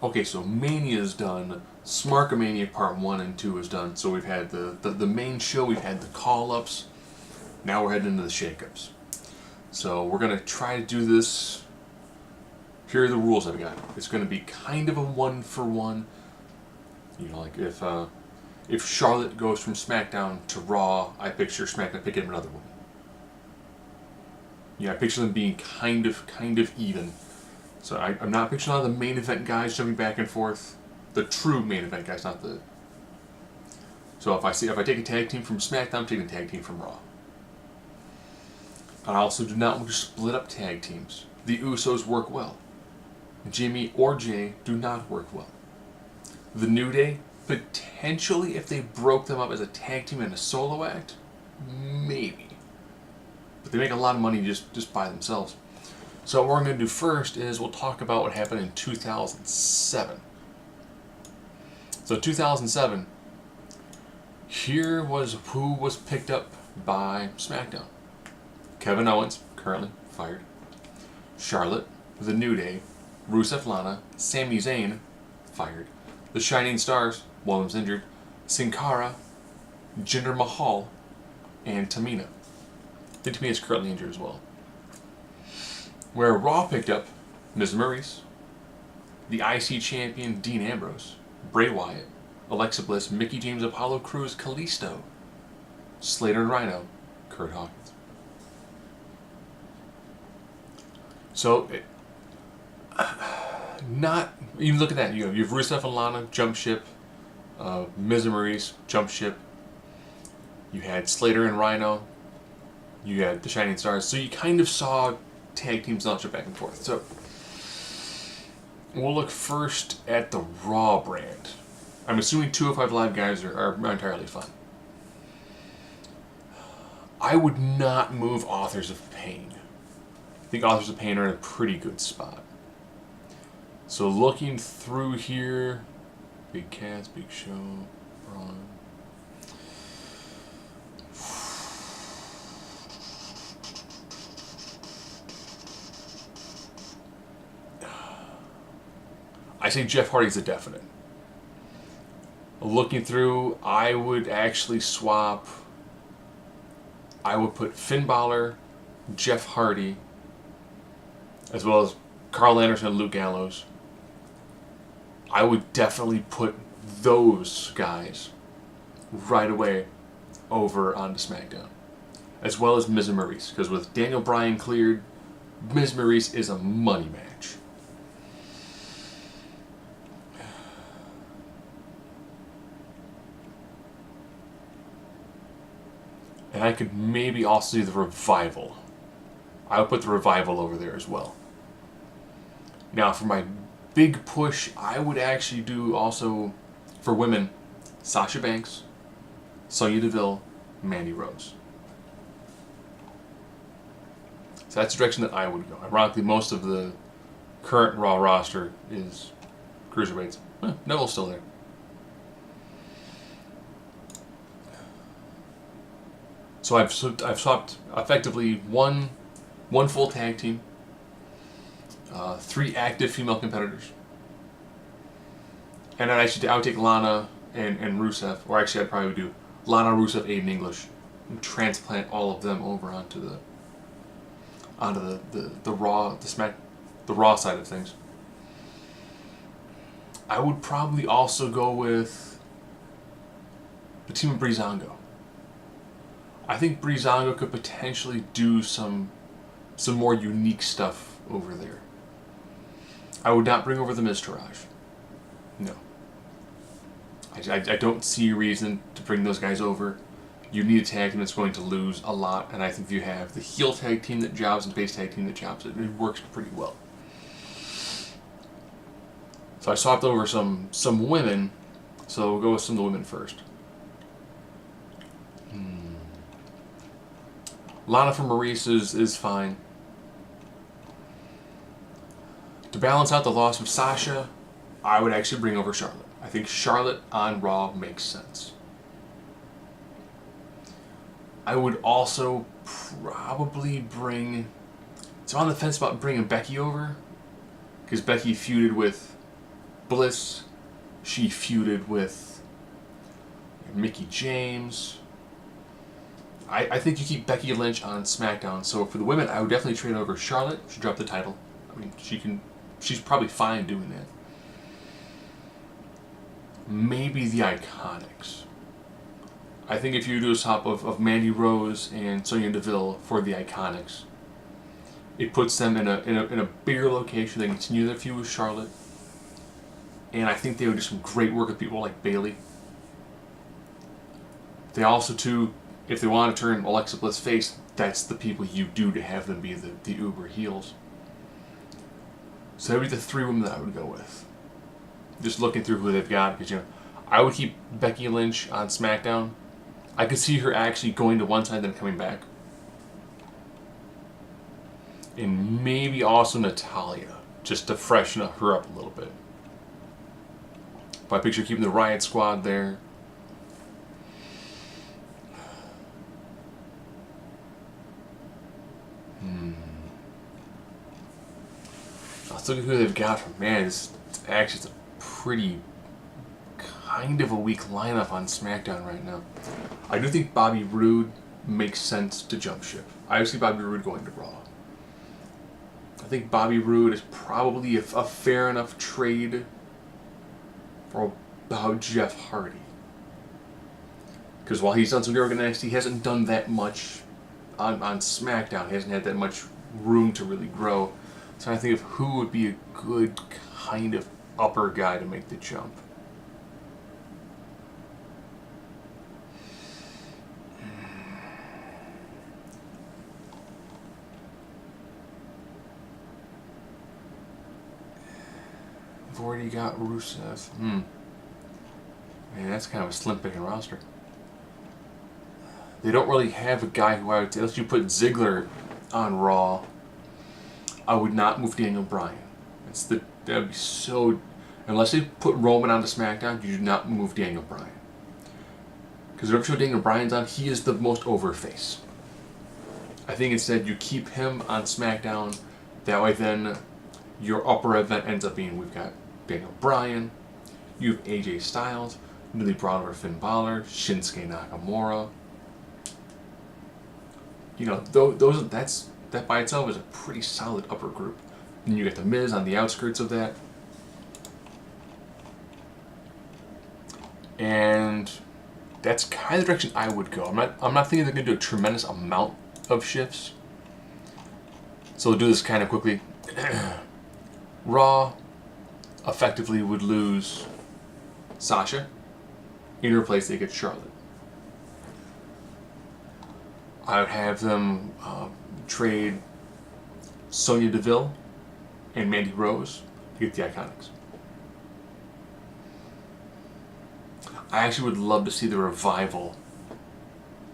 Okay, so Mania's done. Smarkamania Part 1 and 2 is done. So we've had the main show, we've had the call-ups. Now we're heading into the shake-ups. So we're going to try to do this. Here are the rules I've got. It's going to be kind of a one-for-one. You know, like if Charlotte goes from SmackDown to Raw, I picture SmackDown picking up another woman. Yeah, I picture them being kind of even. So I'm not picturing a lot of the main event guys jumping back and forth. The true main event guys, not the. So if I take a tag team from SmackDown, I'm taking a tag team from Raw. I also do not want to split up tag teams. The Usos work well. Jimmy or Jay do not work well. The New Day, potentially, if they broke them up as a tag team and a solo act, maybe. But they make a lot of money just by themselves. So what we're going to do first is we'll talk about what happened in 2007. So 2007, here was who was picked up by SmackDown. Kevin Owens, currently fired. Charlotte, The New Day, Rusev Lana, Sami Zayn, fired. The Shining Stars, one of them's injured. Sin Cara, Jinder Mahal, and Tamina. I think Tamina is currently injured as well. Where Raw picked up Miz Maurice, the IC champion Dean Ambrose, Bray Wyatt, Alexa Bliss, Mickie James, Apollo Crews, Kalisto, Slater and Rhino, Kurt Hawkins. So, not even look at that. You have Rusev and Lana, jump ship. Miz and Maurice, jump ship. You had Slater and Rhino. You had the Shining Stars. So you kind of saw tag teams launch back and forth. So we'll look first at the Raw brand. I'm assuming 205 Live guys are entirely fine. I would not move Authors of Pain. I think Authors of Pain are in a pretty good spot. So looking through here, Big Cass, Big Show, Braun. I say Jeff Hardy's a definite. Looking through, I would actually swap. I would put Finn Balor, Jeff Hardy, as well as Carl Anderson and Luke Gallows. I would definitely put those guys right away over onto SmackDown. As well as Miz and Maurice. Because with Daniel Bryan cleared, Miz Maurice is a money match. And I could maybe also do the Revival. I would put the Revival over there as well. Now for my big push, I would actually do also, for women, Sasha Banks, Sonya Deville, Mandy Rose. So that's the direction that I would go. Ironically, most of the current Raw roster is cruiserweights. Neville's still there. So I've swapped effectively one full tag team, 3 active female competitors, and I would take Lana and Rusev, or actually I'd probably do Lana, Rusev, Aiden English, and transplant all of them over onto the Raw, the Raw side of things. I would probably also go with the team of Breezango. I think Breezango could potentially do some more unique stuff over there. I would not bring over the Miztourage. No. I don't see a reason to bring those guys over. You need a tag team that's going to lose a lot, and I think you have the heel tag team that jobs and the face tag team that jobs. It works pretty well. So I swapped over some women, so we'll go with some of the women first. Lana for Maurice is fine. To balance out the loss of Sasha, I would actually bring over Charlotte. I think Charlotte on Raw makes sense. I would also probably bring... So I'm on the fence about bringing Becky over, because Becky feuded with Bliss. She feuded with Mickie James. I think you keep Becky Lynch on SmackDown. So for the women, I would definitely trade over Charlotte. She dropped the title. I mean, she's probably fine doing that. Maybe the Iconics. I think if you do a swap of Mandy Rose and Sonya Deville for the Iconics, it puts them in a bigger location. They continue their feud with Charlotte. And I think they would do some great work with people like Bayley. They also, too, if they want to turn Alexa Bliss face, that's the people you do to have them be the uber heels. So that would be the three women that I would go with. Just looking through who they've got, because I would keep Becky Lynch on SmackDown. I could see her actually going to one side then coming back. And maybe also Natalya, just to freshen her up a little bit. But I picture keeping the Riot Squad there. Let's look at who they've got from man. It's a pretty kind of a weak lineup on SmackDown right now. I do think Bobby Roode makes sense to jump ship. I see Bobby Roode going to Raw. I think Bobby Roode is probably a fair enough trade for about Jeff Hardy. Because while he's done some good work in NXT, he hasn't done that much on SmackDown. He hasn't had that much room to really grow. So I think of who would be a good kind of upper guy to make the jump. I've already got Rusev. Man, that's kind of a slim picking roster. They don't really have a guy who I would say, unless you put Ziggler on Raw, I would not move Daniel Bryan. That would be so. Unless they put Roman onto SmackDown, you do not move Daniel Bryan. Because whatever show Daniel Bryan's on, he is the most over face. I think instead you keep him on SmackDown. That way, then your upper event ends up being we've got Daniel Bryan, you have AJ Styles, newly brought over Finn Balor, Shinsuke Nakamura. That by itself is a pretty solid upper group. And you get the Miz on the outskirts of that. And that's kind of the direction I would go. I'm not thinking they're going to do a tremendous amount of shifts. So we'll do this kind of quickly. Raw effectively would lose Sasha. In her place, they get Charlotte. I would have them trade Sonya Deville and Mandy Rose to get the Iconics. I actually would love to see the Revival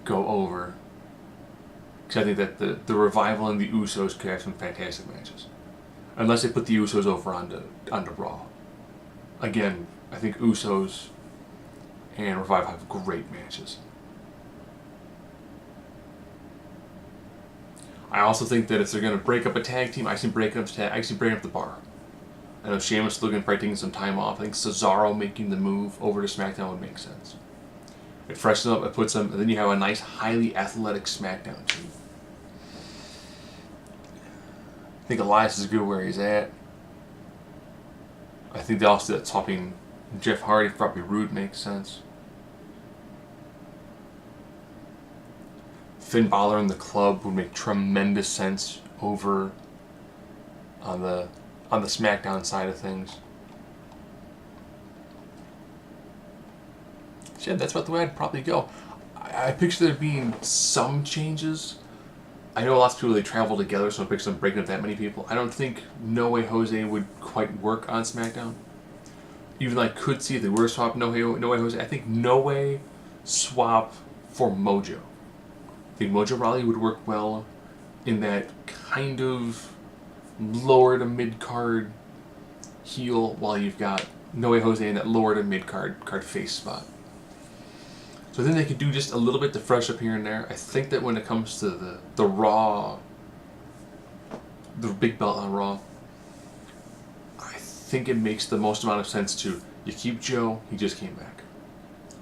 go over, because I think that the Revival and the Usos could have some fantastic matches. Unless they put the Usos over onto Raw. Again, I think Usos and Revival have great matches. I also think that if they're going to break up a tag team, I see breaking up the bar. I know Sheamus is looking at taking some time off. I think Cesaro making the move over to SmackDown would make sense. It freshens up, it puts them, and then you have a nice, highly athletic SmackDown team. I think Elias is good where he's at. I think they also that swapping Jeff Hardy for Bobby Roode makes sense. Finn Balor in the club would make tremendous sense over on the SmackDown side of things. So yeah, that's about the way I'd probably go. I picture there being some changes. I know lots of people, they travel together, so I picture them breaking up that many people. I don't think No Way Jose would quite work on SmackDown. Even though I could see if they were swap No Way Jose. I think No Way swap for Mojo. I think Mojo Rawley would work well in that kind of lower to mid card heel, while you've got No Way Jose in that lower to mid card face spot. So I think they could do just a little bit to fresh up here and there. I think that when it comes to the Raw, the big belt on Raw, I think it makes the most amount of sense to, you keep Joe, he just came back.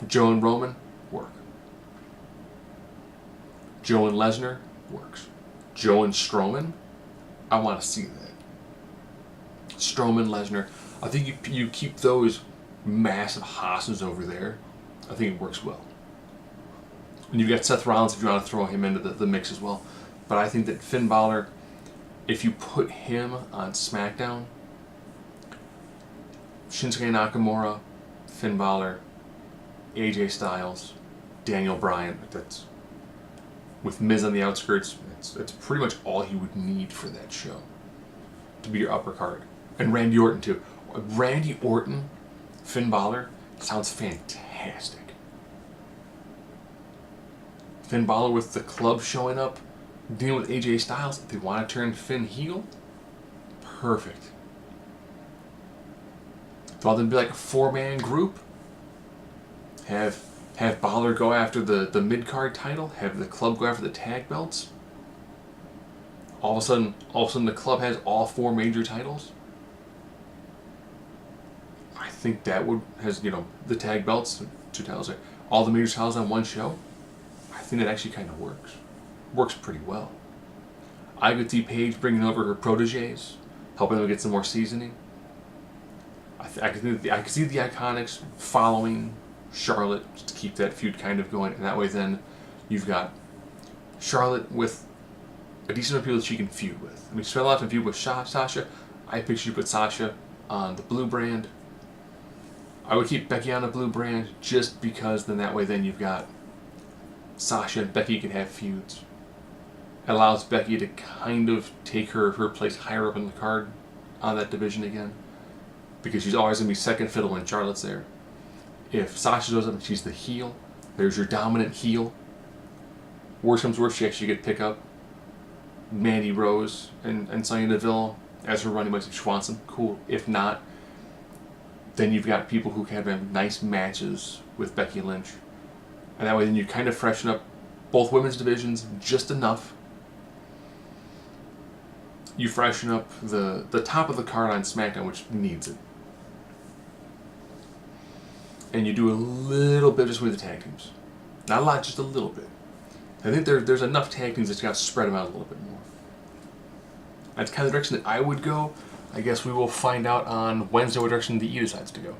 Joe and Roman, work. Joe and Lesnar, works. Joe and Strowman, I want to see that. Strowman, Lesnar, I think you keep those massive hosses over there. I think it works well. And you've got Seth Rollins if you want to throw him into the mix as well. But I think that Finn Balor, if you put him on SmackDown, Shinsuke Nakamura, Finn Balor, AJ Styles, Daniel Bryan, that's with Miz on the outskirts, it's pretty much all you would need for that show to be your upper card. And Randy Orton too. Randy Orton, Finn Balor, sounds fantastic. Finn Balor with the club showing up, dealing with AJ Styles. If they want to turn Finn heel, perfect. If all them be like a 4-man group, have Balor go after the mid-card title, have the club go after the tag belts. All of a sudden the club has all 4 major titles. I think that has the tag belts, 2 titles, all the major titles on one show. I think that actually kind of works. Works pretty well. I could see Paige bringing over her proteges, helping them get some more seasoning. I could see the Iconics following Charlotte just to keep that feud kind of going, and that way then you've got Charlotte with a decent amount of people that she can feud with. I mean, she spent a lot of time feud with Sasha. I picture you put Sasha on the blue brand. I would keep Becky on the blue brand just because then that way then you've got Sasha and Becky can have feuds. It allows Becky to kind of take her place higher up in the card on that division again, because she's always going to be second fiddle when Charlotte's there. If Sasha goes up and she's the heel, there's your dominant heel. Worst comes worst, she actually could pick up Mandy Rose and Sonya Deville as her running mates if she wants them. Cool. If not, then you've got people who can have nice matches with Becky Lynch. And that way then you kind of freshen up both women's divisions just enough. You freshen up the top of the card on SmackDown, which needs it. And you do a little bit just with the tag teams. Not a lot, just a little bit. I think there's enough tag teams that you got to spread them out a little bit more. That's kind of the direction that I would go. I guess we will find out on Wednesday what direction the E decides to go.